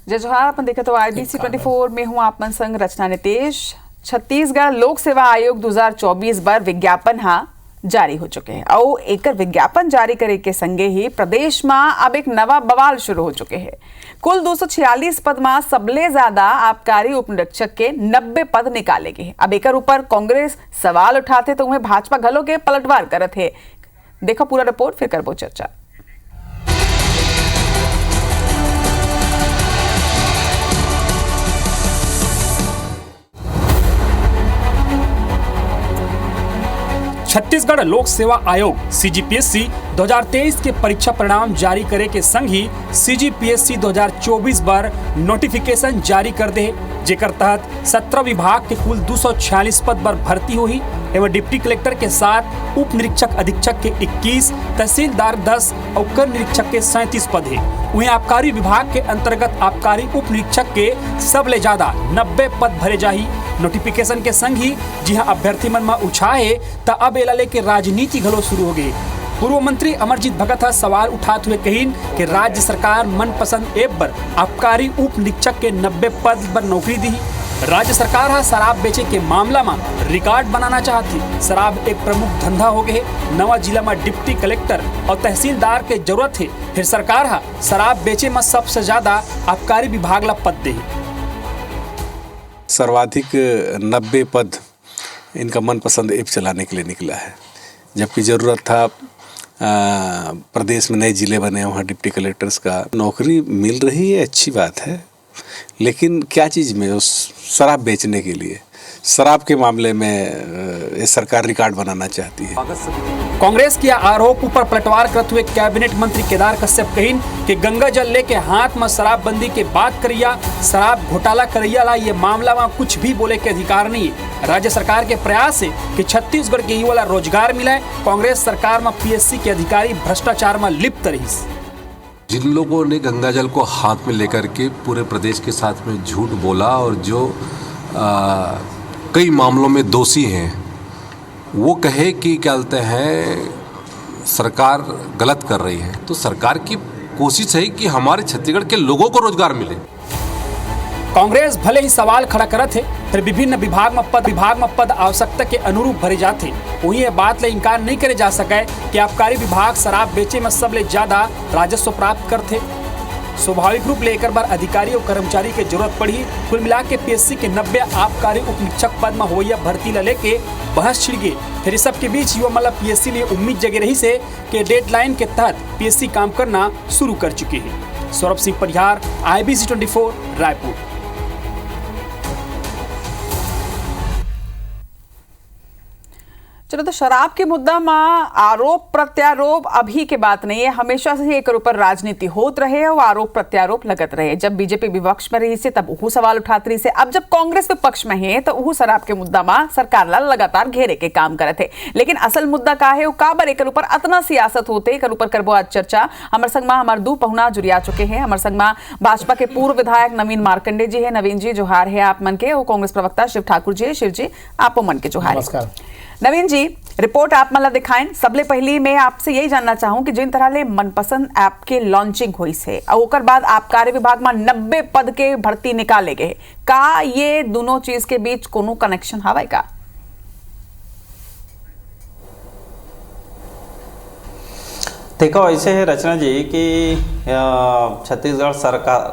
जय जोहार। अपन देखे तो IBC 24 में हूँ आप मन संग रचना नितेश। छत्तीसगढ़ लोक सेवा आयोग 2024 बर विज्ञापन जारी हो चुके हैं और एक विज्ञापन जारी करे के संगे ही प्रदेश में अब एक नवा बवाल शुरू हो चुके हैं। कुल 246 पद में सबले ज्यादा आबकारी उप निरीक्षक के 90 पद निकाले गए। अब एक ऊपर कांग्रेस सवाल उठाते तो उन्हें भाजपा घलों के पलटवार करत है। देखो पूरा रिपोर्ट फिर करबो चर्चा। छत्तीसगढ़ लोक सेवा आयोग CGPSC 2023 के परीक्षा परिणाम जारी करे के संग ही CGPSC 2024 पर नोटिफिकेशन जारी कर दे, जेकर तहत 17 विभाग के कुल 246 पद पर भर्ती हुई एवं डिप्टी कलेक्टर के साथ उप निरीक्षक अधीक्षक के 21, तहसीलदार 10 और कर निरीक्षक के 37 पद है। वहीं आबकारी विभाग के अंतर्गत आबकारी उप निरीक्षक के सबले ज्यादा 90 पद भरे जाही। नोटिफिकेशन के संग ही जी हाँ अभ्यर्थी मन में उछाहे त अब एला लेके राजनीति घलो शुरू हो गई। पूर्व मंत्री अमरजीत भगत सवाल उठाते हुए कहीन कि राज्य सरकार मनपसंद ऐप पर आबकारी उप निरीक्षक के 90 पद पर नौकरी दी। राज्य सरकार शराब बेचे के मामला में रिकॉर्ड बनाना चाहती। शराब एक प्रमुख धंधा हो गए। नवा जिला में डिप्टी कलेक्टर और तहसीलदार के जरूरत है, फिर सरकार शराब बेचे में सबसे ज्यादा आबकारी विभाग ला पद दे। सर्वाधिक 90 पद इनका मनपसंद ऐप चलाने के लिए निकला है, जबकि ज़रूरत था प्रदेश में नए ज़िले बने वहाँ डिप्टी कलेक्टर्स का नौकरी मिल रही है, अच्छी बात है, लेकिन क्या चीज़ में उस शराब बेचने के लिए शराब के मामले में ये सरकार रिकॉर्ड बनाना चाहती है। कांग्रेस के आरोप पर पलटवार करते हुए कैबिनेट मंत्री केदार कश्यप कहीन कि गंगा जल लेके हाथ में शराबबंदी के बात करिया, शराब घोटाला करिया ला ये मामला में कुछ भी बोले के अधिकार नहीं है। राज्य सरकार के प्रयास है कि छत्तीसगढ़ के युवा रोजगार मिले। कांग्रेस सरकार में PSC के अधिकारी भ्रष्टाचार में लिप्त रही। जिन लोगों ने गंगा जल को हाथ में लेकर के पूरे प्रदेश के साथ में झूठ बोला और जो कई मामलों में दोषी हैं, वो कहे कि क्या कहते हैं सरकार गलत कर रही है, तो सरकार की कोशिश है कि हमारे छत्तीसगढ़ के लोगों को रोजगार मिले। कांग्रेस भले ही सवाल खड़ा करत है, फिर विभिन्न विभाग में पद आवश्यकता के अनुरूप भरे जाते। वही ये बात ले इनकार नहीं करे जा सके कि आबकारी विभाग शराब बेचे में सबले ज्यादा राजस्व प्राप्त करते। स्वाभाविक रूप लेकर बार अधिकारी और कर्मचारी की जरूरत पड़ी। कुल मिला के PSC के 90 आबकारी उप निरीक्षक पद में हो या भर्ती ला लेके बहस छिड़ गई। फिर इस सब के बीच युवा मतलब PSC लिए उम्मीद जगे रही से कि डेडलाइन के तहत PSC काम करना शुरू कर चुकी है। सौरभ सिंह परिहार, IBC 24 रायपुर। चलो तो शराब के मुद्दा में आरोप प्रत्यारोप अभी के बात नहीं है, हमेशा से ही एक ऊपर राजनीति होत रहे और आरोप प्रत्यारोप लगत रहे। जब बीजेपी विपक्ष में रही से तब वो सवाल उठाती रही से, अब जब कांग्रेस विपक्ष में है तो वो शराब के मुद्दा में सरकार ला लगातार घेरे के काम करते थे। लेकिन असल मुद्दा का है का बर एक ऊपर अतना सियासत होते एक ऊपर करबो आज चर्चा। हमारे संग में हमारे दो पहुना जुड़िया चुके हैं। हमारे संग में भाजपा के पूर्व विधायक नवीन मार्कंडे जी है। नवीन जी जोहार है आप मन के। और कांग्रेस प्रवक्ता शिव ठाकुर जी है। शिव जी आपो मन के जोहार। नवीन जी रिपोर्ट आप मला दिखाएं। सबले पहली मैं आपसे यही जानना चाहूं कि जिन तरह ले मनपसंद ऐप के लॉन्चिंग हुई से और ओकर बाद आबकारी विभाग में 90 पद के भर्ती निकाले गए, का ये दोनों चीज के बीच कोनो कनेक्शन हवा का? देखो ऐसे है रचना जी कि छत्तीसगढ़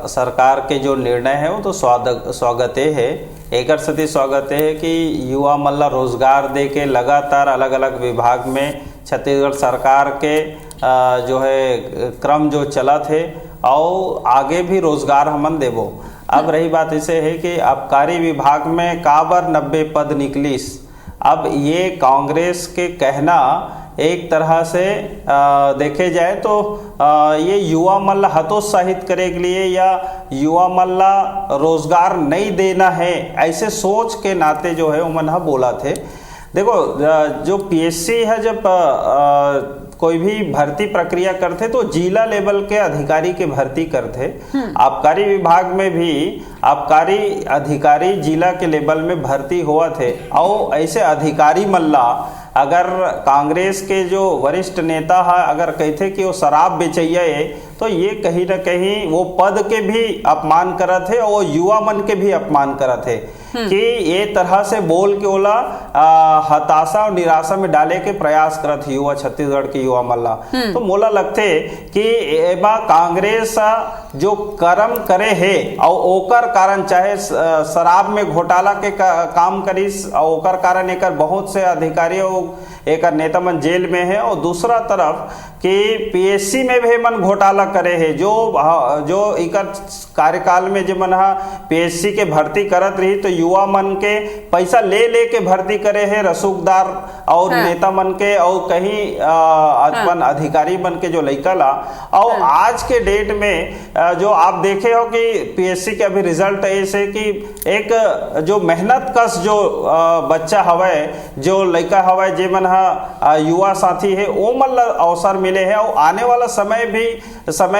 सरकार के जो निर्णय है वो तो स्वागत है। एक सती स्वागत है कि युवा मल्ला रोजगार दे के लगातार अलग अलग विभाग में छत्तीसगढ़ सरकार के जो है क्रम जो चला थे और आगे भी रोजगार हमन देवो। अब रही बात ऐसे है कि आबकारी विभाग में काबर 90 पद निकलिस। अब ये कांग्रेस के कहना एक तरह से देखे जाए तो ये युवा मल्ला हतोत्साहित करे के लिए या युवा मल्ला रोजगार नहीं देना है, ऐसे सोच के नाते जो है उमन बोला थे। देखो जो PSC है जब कोई भी भर्ती प्रक्रिया करते तो जिला लेवल के अधिकारी के भर्ती करते। आबकारी विभाग में भी आबकारी अधिकारी जिला के लेवल में भर्ती हुआ थे और ऐसे अधिकारी मल्ला अगर कांग्रेस के जो वरिष्ठ नेता है अगर कहते कि वो शराब बेचैया है तो ये कहीं ना कहीं वो पद के भी अपमान करत है और युवा मन के भी अपमान करत है कि ये तरह से बोल के ओला हताशा और निराशा में डाले के प्रयास करत है युवा छत्तीसगढ़ के युवा मल्ला। तो मोला लगते कि एमा कांग्रेस जो कर्म करे है और ओकर कारण चाहे शराब में घोटाला के काम करिस और ओकर कारण एक बहुत से अधिकारी एक नेता मन जेल में है और दूसरा तरफ कि पीएससी में भी मन घोटाला करे है जो इकर कार्यकाल में जो मन पीएससी के भर्ती करत रही तो युवा मन के पैसा ले के भर्ती करे है रसूखदार और नेता मन के और कहीं अपन अधिकारी मन के जो लइका ला और आज के डेट में जो आप देखे हो कि पीएससी के अभी रिजल्ट ऐसे कि एक जो मेहनत कस जो बच्चा हवे जो लइका हवे जे मन युवा साथी है वो मन अवसर मिले है और आने वाला समय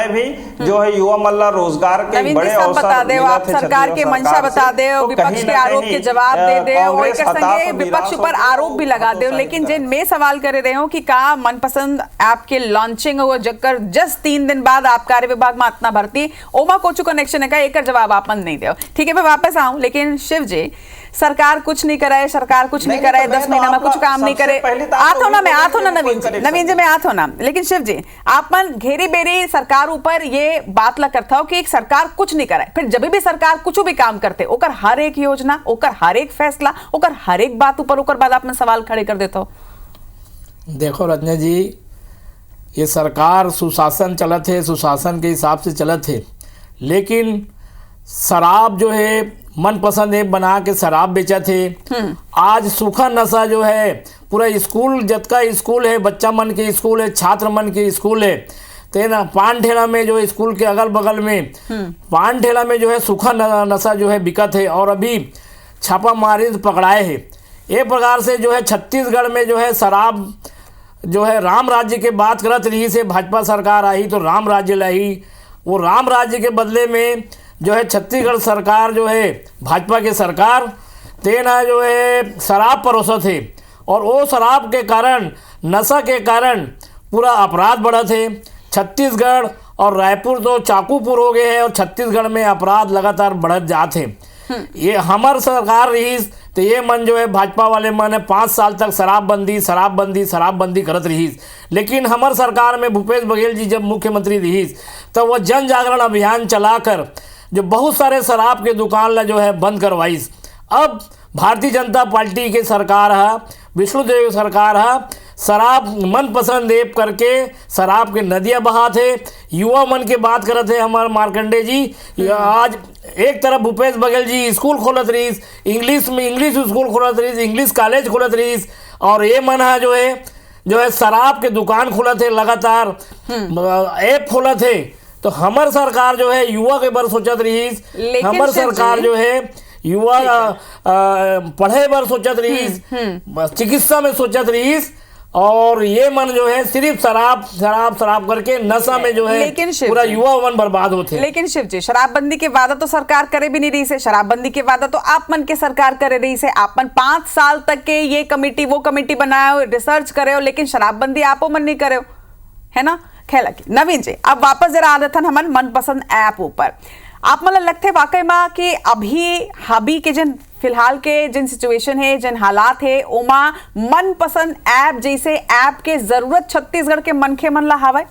भी जो है युवा मन रोजगार के बड़े अवसर बता दे आप सरकार के मंशा बता दे और विपक्ष के आरोप के जवाब दे दे और एक संगे विपक्ष पर आरोप भी लगा दे। लेकिन जिन मैं सवाल कर रहे हो कि का मनपसंद ऐप के लॉन्चिंग हुआ जगकर जस्ट 3 दिन बाद आबकारी विभाग में इतना भर्ती ओमा कोचू कनेक्शन है का एक जवाब आप नहीं दो। ठीक है मैं वापस आऊं लेकिन शिव जी सरकार कुछ नहीं कराए सरकार कुछ नहीं कराए 10 महीना में कुछ काम नहीं करे आतो ना नवीन जी मैं आतो ना। लेकिन शिव जी आप मन घेरी बेरी सरकार ऊपर ये बात ला करता हो कि एक सरकार कुछ नहीं कराए फिर जब भी सरकार कुछ भी काम करते ओकर हर एक योजना ओकर हर एक फैसला ओकर हर एक बात ऊपर ओकर बाद आप सवाल खड़े कर देता हो। देखो रत्ना जी ये सरकार सुशासन चलत है सुशासन के हिसाब से चलत है लेकिन शराब जो है मनपसंद ऐप बना के शराब बेचा थे। आज सूखा नशा जो है पूरा स्कूल जतका स्कूल है बच्चा मन के स्कूल है छात्र मन के स्कूल है तेना पान ठेला में जो स्कूल के अगल बगल में पान ठेला में जो है सूखा नशा जो है बिकत है और अभी छापा मारी पकड़ाए है। एक प्रकार से जो है छत्तीसगढ़ में जो है शराब जो है राम राज्य के बात करत रही से भाजपा सरकार आई तो राम राज्य लाई वो राम राज्य के बदले में जो है छत्तीसगढ़ सरकार जो है भाजपा के सरकार तेना जो है शराब परोसत है और वो शराब के कारण नशा के कारण पूरा अपराध बढ़त है। छत्तीसगढ़ और रायपुर तो चाकूपुर हो गए हैं और छत्तीसगढ़ में अपराध लगातार बढ़त जाते हैं। ये हमार सरकार रही तो ये मन जो है भाजपा वाले मन 5 साल तक शराबबंदी करत रही लेकिन हमार सरकार में भूपेश बघेल जी जब मुख्यमंत्री रही तो वह जन जागरण अभियान चलाकर जो बहुत सारे शराब के दुकान ला जो है बंद करवाई। अब भारतीय जनता पार्टी के सरकार है विष्णुदेव सरकार है शराब मनपसंद ऐप करके शराब के नदियाँ बहात है युवा मन के बात करत है हमारे मार्कंडे जी। आज एक तरफ भूपेश बघेल जी स्कूल खोलत रही इंग्लिश स्कूल खोलत रही इंग्लिश कॉलेज खोलत रही और ये मन है जो है शराब के दुकान खोलत है लगातार ऐप खोलत है। तो हमार सरकार जो है युवा के बार सोचत रही हमार सरकार जो है युवा पढ़े बार सोचत रही चिकित्सा में सोचत रही और ये मन जो है सिर्फ शराब करके नशा में जो है पूरा युवा मन बर्बाद होते। लेकिन शिव जी शराबबंदी के वादा तो सरकार करे भी नहीं रही से शराबबंदी के वादा तो आप मन के सरकार करे रही से आप मन 5 साल तक के ये कमेटी वो कमेटी बनाए रिसर्च करे हो लेकिन शराबबंदी आपो मन नहीं करे हो है ना। खेल नवीन जी अब वापस जरा आदत हमारे मनपसंद ऐप ऊपर आप मतलब लगते वाकई में कि अभी के जिन फिलहाल के जिन सिचुएशन है जिन हालात है ओमा मनपसंद ऐप जैसे ऐप के जरूरत छत्तीसगढ़ के मनखे मन ला हवे।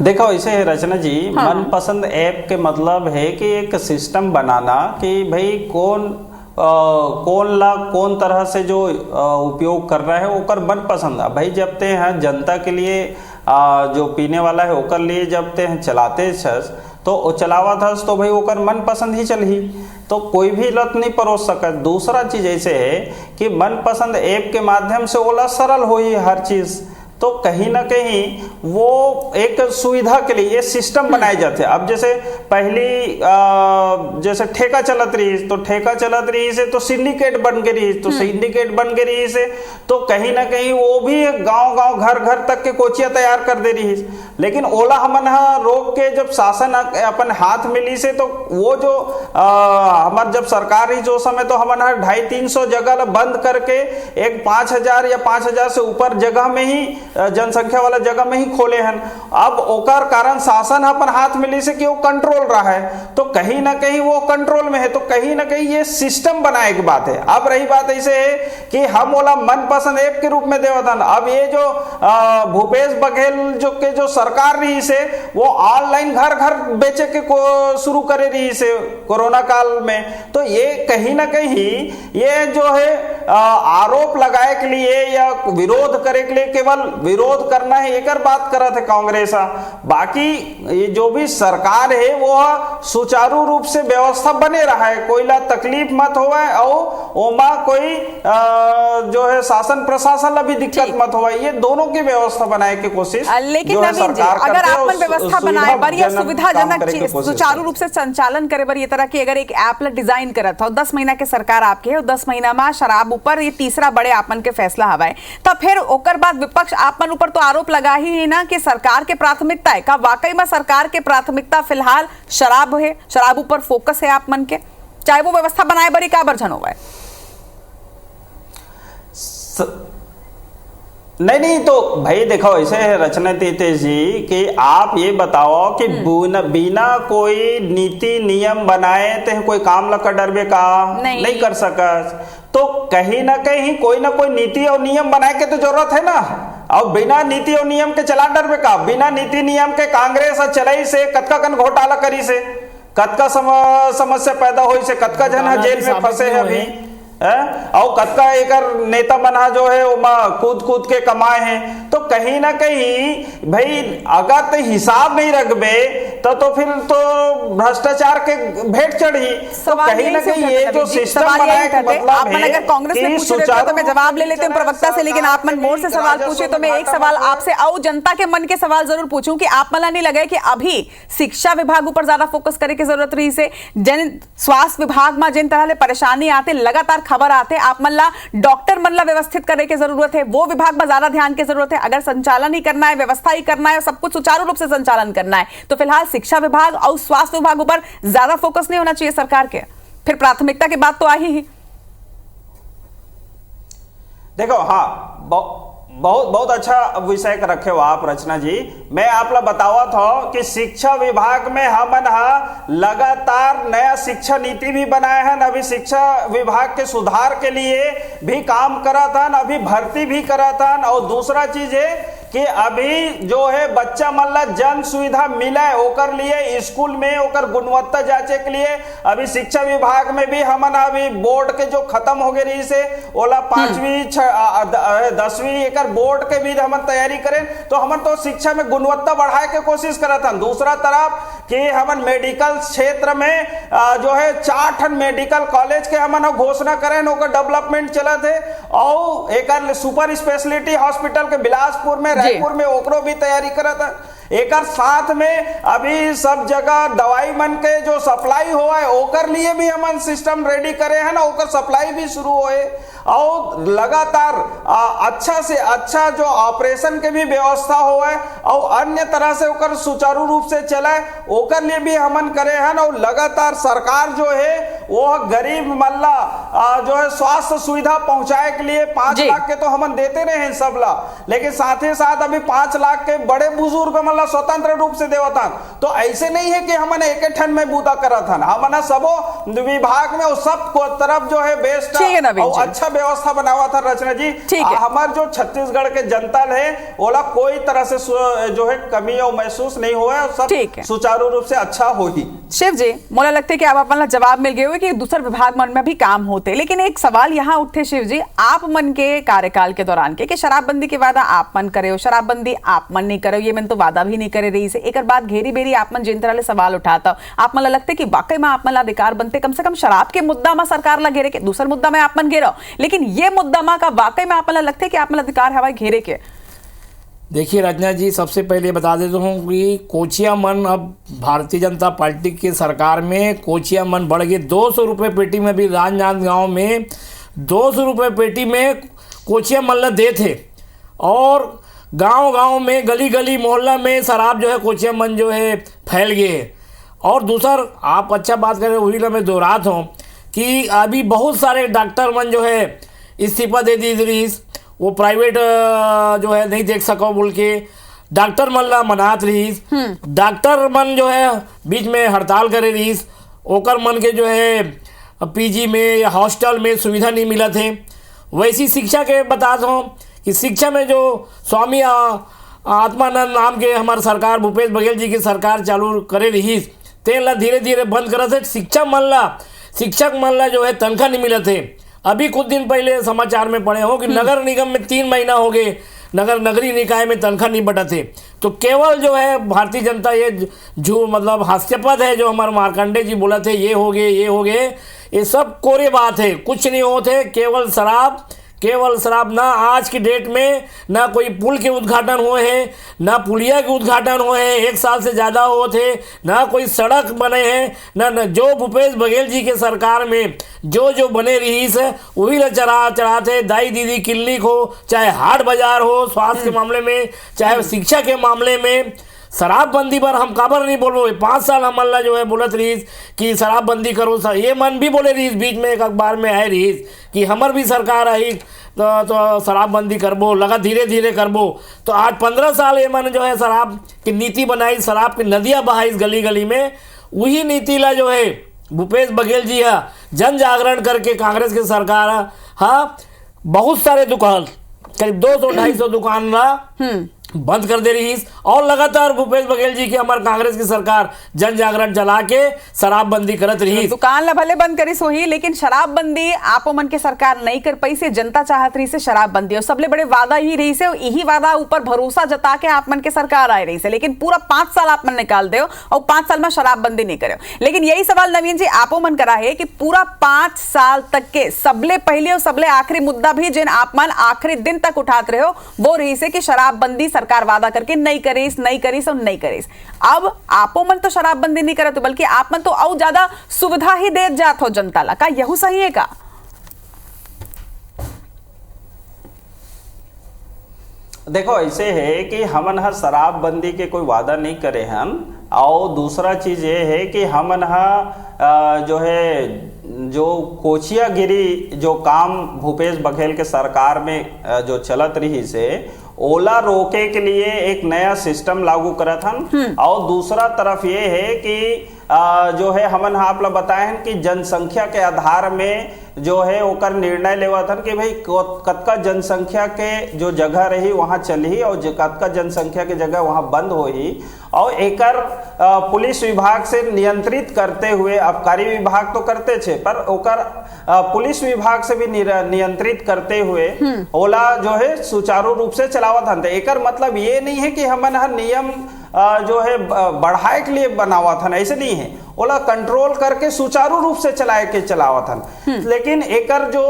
देखो ऐसे है रचना जी मनपसंद ऐप के मतलब है कि एक सिस्टम बनाना कि भाई कौन तरह से जो उपयोग कर रहा है ओकर मनपसंद भाई जब ते हैं जनता के लिए जो पीने वाला है ओकर लिए जब ते हैं चलाते छस तो चलावा था तो भाई ओकर मनपसंद ही चल ही तो कोई भी लत नहीं परोस सकत। दूसरा चीज ऐसे है कि मनपसंद ऐप के माध्यम से ओला सरल हो ही हर चीज तो कहीं ना कहीं वो एक सुविधा के लिए ये सिस्टम बनाए जाते हैं। अब जैसे पहली जैसे ठेका चलत रही तो ठेका चलत रही से तो सिंडिकेट बन के रही तो सिंडिकेट बन के रही से तो कहीं ना कहीं वो भी गांव गांव घर घर तक के कोचिया तैयार कर दे रही। लेकिन ओला हमन रोक के जब शासन अपन हाथ में ली से तो वो जो हमार जब सरकार ही जो समय तो हमन 250-300 जगह बंद करके एक 5000 या 5000 से ऊपर जगह में ही जनसंख्या वाला जगह में ही खोले हैं। अब ओकर कारण शासन अपन हाथ में ली से कि वो कंट्रोल रहा है तो कहीं ना कहीं वो कंट्रोल में है तो कहीं ना कहीं ये सिस्टम बनाए की बात है। अब रही बात ऐसे है कि हम ओला मनपसंद ऐप के रूप में देवत हन। अब ये जो भूपेश बघेल जो सरकार रही से वो ऑनलाइन घर घर बेचे के शुरू करे रही से कोरोना काल में, तो ये कहीं ना कहीं ये जो है आरोप लगाए के लिए या विरोध करे के लिए केवल विरोध करना है एक बात करत है कांग्रेस। बाकी ये जो भी सरकार है वो सुचारू रूप से व्यवस्था बने रहा है, कोई ला तकलीफ मत होवे और ओमा कोई जो है शासन प्रशासन ला भी दिक्कत मत होवे, ये दोनों की व्यवस्था बनाए की कोशिश। लेकिन नवीन जी अगर आप व्यवस्था बनाए बर या सुविधाजनक सुचारू रूप से संचालन करे बर ये तरह की अगर एक ऐप ला डिजाइन करत हो 10 महीना के सरकार आपके है 10 महीना में शराब ऊपर ये तीसरा बड़े आपन के फैसला हवाए तब फिर ओकर बाद विपक्ष आपन ऊपर तो आरोप लगा ही है ना कि सरकार के प्राथमिकता है का वाकई में सरकार के प्राथमिकता फिलहाल शराब है, शराब ऊपर फोकस है आप मन के चाहे वो व्यवस्था बनाए बरी का बर्जन होगा। नहीं तो भाई देखो ऐसे है रचना तेज जी कि आप ये बताओ कि बिना कोई नीति नियम बनाए ते कोई काम लगा डरबे का नहीं कर सका तो कहीं ना कहीं कोई ना कोई नीति और नियम बनाए के तो जरूरत है ना। और बिना नीति और नियम के चला डरबे का बिना नीति नियम के कांग्रेस चलाई से कतका कन घोटाला करी से कतका समस्या पैदा हुई से कतका जन जेल में फंसे है अभी और कतका एकर नेता बना जो है वो कूद कूद के कमाए हैं। तो कहीं ना कहीं भाई अगर तो हिसाब नहीं रखबे तो फिर तो भ्रष्टाचार के भेंट चढ़ी। तो कहीं ना कहीं ये जो सिस्टम बनाए का मतलब है अगर कांग्रेस ने पूछे तो मैं जवाब ले लेते हैं प्रवक्ता से, लेकिन आप मन मोर से सवाल पूछे तो मैं एक सवाल आपसे और जनता के मन के सवाल जरूर पूछूं कि आप मला नहीं लगे कि अभी शिक्षा विभाग ऊपर ज्यादा फोकस करे की जरूरत रही से जन स्वास्थ्य विभाग में जिन तरह परेशानी आते लगातार खबर आते आप मल्ला डॉक्टर मल्ला व्यवस्थित करने की जरूरत है, वो विभाग में ज्यादा ध्यान की जरूरत है। अगर संचालन ही करना है व्यवस्था ही करना है सब कुछ सुचारू रूप से संचालन करना है तो फिलहाल शिक्षा विभाग और स्वास्थ्य विभाग ऊपर ज्यादा फोकस नहीं होना चाहिए सरकार के। फिर प्राथमिकता की बात तो आ ही देखो हाँ बहुत अच्छा विषय का रखे हो आप रचना जी। मैं आप लोग बतावा था कि शिक्षा विभाग में हमन लगातार नया शिक्षा नीति भी बनाए हैं, अभी शिक्षा विभाग के सुधार के लिए भी काम करा था, अभी भर्ती भी करा था। और दूसरा चीज है कि अभी जो है बच्चा मल्ला जन सुविधा मिला है ओकर लिए स्कूल में ओकर गुणवत्ता जांचे के लिए अभी शिक्षा विभाग में भी हमन अभी बोर्ड के जो खत्म हो गए रही से ओला 5वीं 10वीं एकर बोर्ड के भी हमन तैयारी करें तो हमन तो शिक्षा में गुणवत्ता बढ़ाए के कोशिश करत हन। दूसरा तरफ कि हमन मेडिकल क्षेत्र में जो है 4 मेडिकल कॉलेज के हमन घोषणा करें ओकर डेवलपमेंट चलत है और एक सुपर स्पेशलिटी हॉस्पिटल के बिलासपुर में रायपुर में ओकरो भी तैयारी करत है। एक साथ में अभी सब जगह दवाई मन के जो सप्लाई हो है ओकर लिए भी हमन सिस्टम रेडी करे हैं ना ओकर सप्लाई भी शुरू होए और लगातार अच्छा से अच्छा जो ऑपरेशन के भी व्यवस्था हो है और अन्य तरह से ओकर सुचारू रूप से चले ओकर लिए भी हमन करे हैं और लगातार सरकार जो है वो गरीब मल्ला जो है स्वास्थ्य सुविधा पहुंचाए के लिए 5 लाख के तो हमन देते रहे हैं सब ला, लेकिन साथ ही साथ अभी 5 लाख के बड़े बुजुर्ग मल्ला स्वतंत्र रूप से देवता। तो ऐसे नहीं है कि हमने एक ठन में बूता करा था, हमने सबो विभाग में सब तरफ जो है बेस्ट और अच्छा व्यवस्था बनावा था रचना जी। हमारे जो छत्तीसगढ़ के जनता है ओला कोई तरह से जो है कमी और महसूस नहीं हुआ है और सब सुचारू रूप से अच्छा हो ही। शिव जी मोला लगता है कि आप अपना जवाब मिल गए हुए कि दूसरे विभाग मन में भी काम होते, लेकिन एक सवाल यहाँ उठे शिव जी आप मन के कार्यकाल के दौरान के कि शराबबंदी के वादा आप मन करे हो, शराबबंदी आप मन नहीं करे हो, ये मन तो वादा भी नहीं करे रही से एक बात घेरी बेरी आप मन जिन तरह सवाल उठाता आप मन लगता है कि वाकई में आप मन अधिकार बनते कम से कम शराब के मुद्दा में सरकार ला घेरे के दूसरा मुद्दा में आप मन घेरो, लेकिन ये मुद्दा में का वाकई में आप मन लगता है कि आप मन अधिकार हवा घेरे के। देखिए रचना जी, सबसे पहले बता देता हूँ कि कोचिया मन अब भारतीय जनता पार्टी की सरकार में कोचिया मन बढ़ गए। 200 रुपये पेटी में भी राजनांदगांव में 200 रुपये पेटी में कोचिया मन दे थे, और गांव-गांव में गली गली मोहल्ला में शराब जो है कोचिया मन जो है फैल गए है। और दूसरा आप अच्छा बात करें, वही ना मैं दोहरात हूँ कि अभी बहुत सारे डॉक्टर मन जो है इस्तीफा दे दी रहीस, वो प्राइवेट जो है नहीं देख सको बोल के डॉक्टर मन ला मनात रहीस। डॉक्टर मन जो है बीच में हड़ताल करे रहीस, ओकर मन के जो है पीजी में या हॉस्टल में सुविधा नहीं मिला थे। वैसी शिक्षा के बताता हूँ कि शिक्षा में जो स्वामी आत्मानंद नाम के हमारे सरकार भूपेश बघेल जी की सरकार चालू करे रहीस, तेन ला धीरे धीरे बंद करत है। शिक्षक मन ला जो है तनख्वाह नहीं मिलत है। अभी कुछ दिन पहले समाचार में पढ़े हो कि नगर निगम में 3 महीना हो गए, नगरीय निकाय में तनख्वाह नहीं बटत है। तो केवल जो है भारतीय जनता ये जो मतलब हास्यास्पद है जो हमारे मार्कंडे जी बोला थे, ये हो गए, ये सब कोरे बात है, कुछ नहीं होते। केवल शराब ना आज की डेट में ना कोई पुल के उद्घाटन हुए हैं, ना पुलिया के उद्घाटन हुए हैं, 1 साल से ज़्यादा हुए थे, ना कोई सड़क बने हैं, ना जो भूपेश बघेल जी के सरकार में जो बने रहीस है वही ला चढ़ाते। दाई दीदी क्लिनिक हो, चाहे हाट बाजार हो, स्वास्थ्य के मामले में, चाहे शिक्षा के मामले में, शराबबंदी पर हम काबर नहीं बोलो। 5 साल हम अल्लाह जो है बोलत रहीस कि शराबबंदी करो, ये मन भी बोले रहीस, बीच में एक अखबार में आए रहीस कि हमर भी सरकार आई तो शराबबंदी करबो, लगा धीरे धीरे करबो। तो आज 15 साल ये मन जो है शराब की नीति बनाई, शराब की नदियाँ बहाई गली गली में। वही नीति ला जो है भूपेश बघेल जी है जन जागरण करके कांग्रेस की सरकार हाँ बहुत सारे दुकान करीब 200-250 दुकान ला बंद कर दे रही। और लगातार भूपेश बघेल जी की हमारे कांग्रेस की सरकार जन जागरण चला के शराबबंदी करत रही। दुकान ला भले बंद करी सोही, लेकिन शराबबंदी आपो मन के सरकार नहीं कर पाई से, जनता चाहत रही से शराबबंदी, और सबले बड़े वादा ही रही से, यही वादा ऊपर भरोसा जता के आप मन के सरकार आए रही से। लेकिन पूरा 5 साल आप मन निकाल दे और 5 साल में शराबबंदी नहीं करे। लेकिन यही सवाल नवीन जी आपो मन करा है कि पूरा 5 साल तक के सबले पहले और सबले आखिरी मुद्दा भी जिन आप मन आखिरी दिन तक उठाते रहे हो वो रही से कि शराबबंदी सरकार वादा करके नहीं करीस। अब आपो मन तो शराबबंदी नहीं करे, तो बल्कि आप मन तो और ज्यादा सुविधा ही दे जात हो जनता ला। का यहू सही है का? देखो ऐसे है कि हमन हर शराबबंदी के कोई वादा नहीं करे हम, और दूसरा चीज ये है कि हमन जो है जो कोचियागिरी जो काम भूपेश बघेल के सरकार में जो चलत रही से ओला रोके के लिए एक नया सिस्टम लागू करत हन। और दूसरा तरफ ये है कि जो है हमन आप लोग बताए हैं कि जनसंख्या के आधार में जो है ओकर निर्णय लेवत हन कि भाई कतका जनसंख्या के जो जगह रही वहाँ चलही और कतका जनसंख्या के जगह वहाँ बंद होही। और एकर पुलिस विभाग से नियंत्रित करते हुए, आबकारी विभाग तो करते छे पर ओकर पुलिस विभाग से भी नियंत्रित करते हुए ओला जो है सुचारू रूप से चलावत हन। एकर मतलब ये नहीं है कि हमन हर नियम जो है बढ़ाए के लिए बनावत हन, ऐसे नहीं है। ओला कंट्रोल करके सुचारू रूप से चलावत हन। लेकिन एकर जो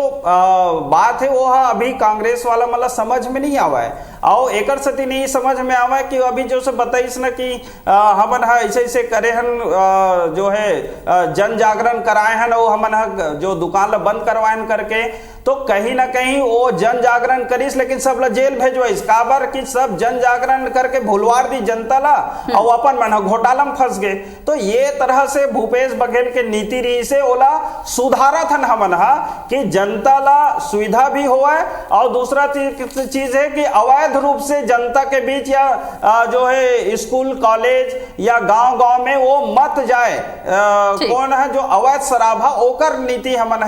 बात है वो अभी कांग्रेस वाला मतलब समझ में नहीं आवा है। और एकर सती नहीं समझ में आवा है कि अभी जो से बताइस ना कि हमन ऐसे करे हन जो है जन जागरण कराए हन और हमन जो दुकान ला बंद करवाएन करके, तो कहीं ना कहीं वो जन जागरण करीस लेकिन सब ला जेल भेजवाइस। काबर कि सब जन जागरण करके भुलवार दी जनता ला और अपन मन घोटाला में फंस गए। तो ये तरह से भूपेश बघेल के नीति रही से ओला सुधारत हन हमन कि जनता ला सुविधा भी होए। और दूसरा चीज है कि अवैध रूप से जनता के बीच या जो है स्कूल कॉलेज या गांव में वो मत जाए कौन है जो अवैध शराब है ओकर नीति हमन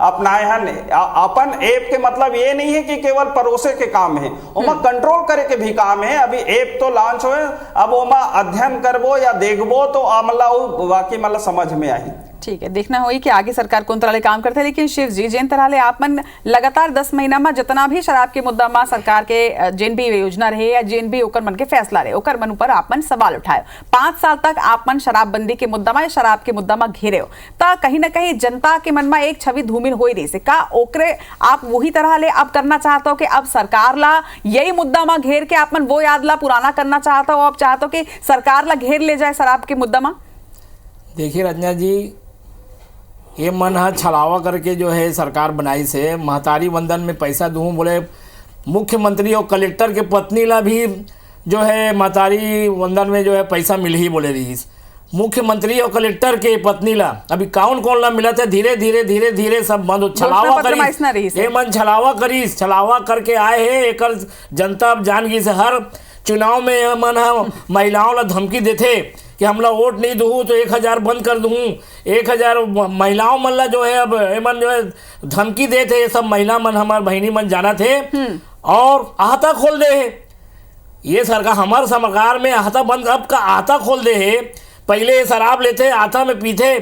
अपनाए हन। अपन ऐप के मतलब ये नहीं है कि केवल परोसे के काम है, ओमा कंट्रोल करे के भी काम है। अभी ऐप तो लॉन्च होए, अब ओमा अध्ययन करबो या देखबो तो आमला वाकई मतलब समझ में आई। ठीक है, देखना होगी कि आगे सरकार कौन तरह काम करते हैं। लेकिन शिव जी जिन तरह आप मन लगातार 10 महीना में जितना भी शराब के मुद्दा में सरकार के जिन भी योजना रहे या जिन भी ओकर मन के फैसला रहे ओकर मन ऊपर आप मन सवाल उठाए, 5 साल तक आप मन शराबबंदी के मुद्दा में या शराब के मुद्दा में घेरे हो, तो कहीं ना कहीं जनता के मन में एक छवि धूमिल हो रही से का ओकरे आप वही तरह ले अब करना चाहते हो कि अब सरकार ला यही मुद्दा में घेर के आप मन वो याद ला पुराना करना चाहता हो, आप चाहते हो कि सरकार ला घेर ले जाए शराब के मुद्दा में? देखिए रचना जी, ये मन है छलावा करके जो है सरकार बनाई से महतारी वंदन में पैसा दूँ बोले मुख्यमंत्री और कलेक्टर के पत्नी ला भी जो है महतारी वंदन में जो है पैसा मिल ही बोले रही। मुख्यमंत्री और कलेक्टर के पत्नी ला अभी कौन ला मिला था, धीरे धीरे धीरे धीरे सब बंद छलावा करीस, ये मन छलावा करीस, छलावा करके आए है एक जनता अब जान गई से हर चुनाव में मन महिलाओं ला धमकी देते कि हमला वोट नहीं दूँ तो 1000 बंद कर दूँ, 1000 महिलाओं मन ला जो है अब मन जो है धमकी देते, ये सब महिला मन हमारे बहनी मन जाना थे और आहता खोल दे है। ये सरकार हमारे सरकार में आहता बंद अब का आहता खोल दे है। पहले शराब लेते आता में पीते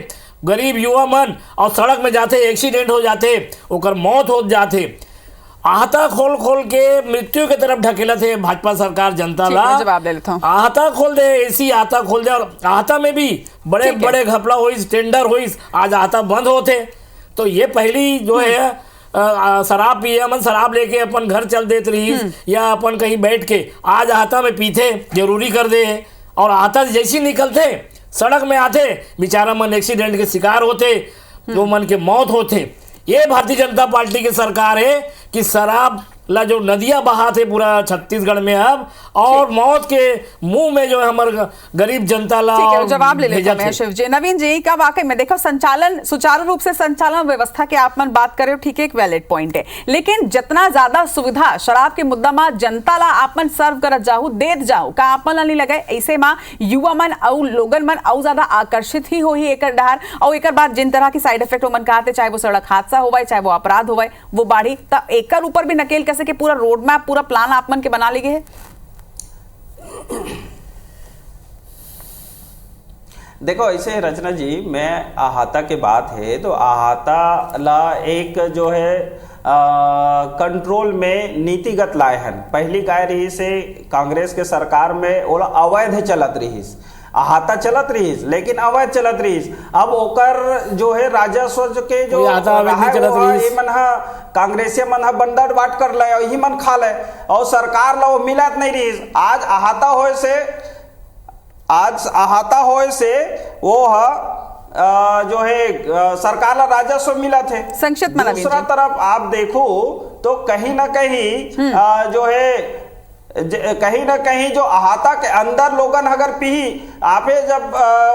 गरीब युवा मन और सड़क में जाते एक्सीडेंट हो जाते ओकर मौत हो जाते, आहता खोल खोल के मृत्यु के तरफ ढकेला थे भाजपा सरकार जनता ला। जवाब दे लेता हूं। आहता खोल दे, ऐसी आहता खोल दे और आहता में भी बड़े बड़े घपला हुई, टेंडर हुई, आज आहता बंद होते। तो ये पहली जो है शराब पिए मन शराब लेके अपन घर चल देते रही या अपन कहीं बैठ के आज आहता में पीते जरूरी कर दे और आहता जैसी निकलते सड़क में आते बेचारा मन एक्सीडेंट के शिकार होते, जो मन के मौत होते। ये भारतीय जनता पार्टी की सरकार है कि शराब ला जो नदियां बहाते पूरा छत्तीसगढ़ में अब और मौत के मुंह में जो है हमारे गरीब जनता ला जवाब ले लेते हैं शिव जी। नवीन जी का वाकई में देखो संचालन सुचारू रूप से संचालन व्यवस्था की आप मन बात करे हो, ठीक है, एक वैलिड पॉइंट है, लेकिन जितना ज्यादा सुविधा शराब के मुद्दा में जनता ला आप मन सर्व करत जाओ देत जाओ का आप मन ला नहीं लगे ऐसे में युवा मन और लोगन मन और ज्यादा आकर्षित ही हो ही एक डहार और एक बाद जिन तरह की साइड इफेक्ट मन कहते चाहे वो सड़क हादसा होवे चाहे वो अपराध होवे वो बाढ़ी तब एक ऊपर भी नकेल कैसे कि पूरा रोड मैप पूरा प्लान आप मन के बना ली है। देखो ऐसे रचना जी, मैं आहता के बात है तो आहता ला एक जो है कंट्रोल में नीतिगत लाए हैं। पहली काय रही से कांग्रेस के सरकार में ओला अवैध चलत रही, आहता चलत रही लेकिन अवैध चलत रही। अब ओकर जो है राजस्व के जो कांग्रेसिया मन बंडर बाट कर ले यही मन खा ले और सरकार ला वो मिलत नहीं रही। आज आहता होए से वो जो है सरकार ला राजस्व मिला थे। संक्षिप्त में दूसरा तरफ आप देखो तो कहीं ना कहीं जो है कहीं ना कहीं जो आहता के अंदर लोगन अगर पी आपे जब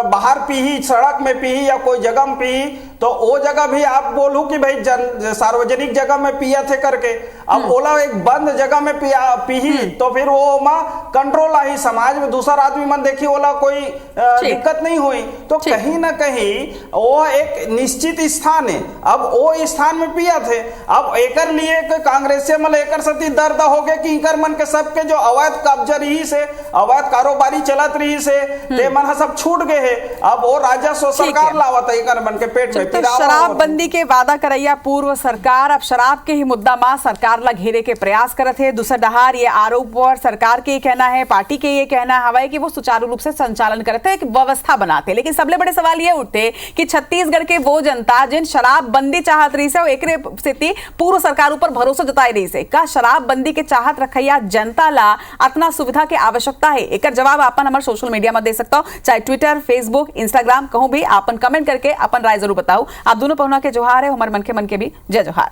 बाहर पी सड़क में पी या कोई जगह में पी तो वो जगह भी आप बोलू कि भाई सार्वजनिक जगह में पिया थे करके, अब ओला एक बंद जगह में पी तो फिर वो माँ कंट्रोल आई समाज में दूसरा आदमी मन देखी ओला कोई दिक्कत नहीं हुई। तो कहीं ना कहीं वो एक निश्चित स्थान है, अब वो स्थान में पिया थे। अब एकर लिए कांग्रेसिया मतलब एकर सती दर्द हो गए कि इकर मन के सबके जो अवैध कब्जा रही से अवैध कारोबारी चलत रही से ते मन सब छूट गए है। अब वो राजस्व सरकार लावत है इकर मन के पेट में। शराबबंदी के वादा करैया पूर्व सरकार अब शराब के ही मुद्दा में सरकार ला घेरे के प्रयास करत है। दूसरा डहार ये आरोप पर सरकार के कहना है, पार्टी के ये कहना है कि वो सुचारू रूप से संचालन करते एक व्यवस्था बनाते, लेकिन सबले बड़े सवाल ये उठते कि छत्तीसगढ़ के वो जनता जिन शराबबंदी चाहत रही से एक स्थिति पूर्व सरकार ऊपर भरोसा जताई रही से का शराबबंदी के चाहत रखैया जनता ला अतना सुविधा के आवश्यकता है। एक जवाब आपन हमारे सोशल मीडिया में दे सकता हो, चाहे ट्विटर फेसबुक इंस्टाग्राम कहूं भी आपन कमेंट करके अपन राय जरूर बताओ। आप दोनों पहुना के जोहार है, हमारे मन के भी जय जोहार।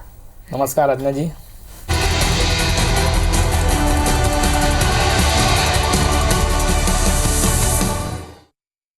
नमस्कार रत्ना जी।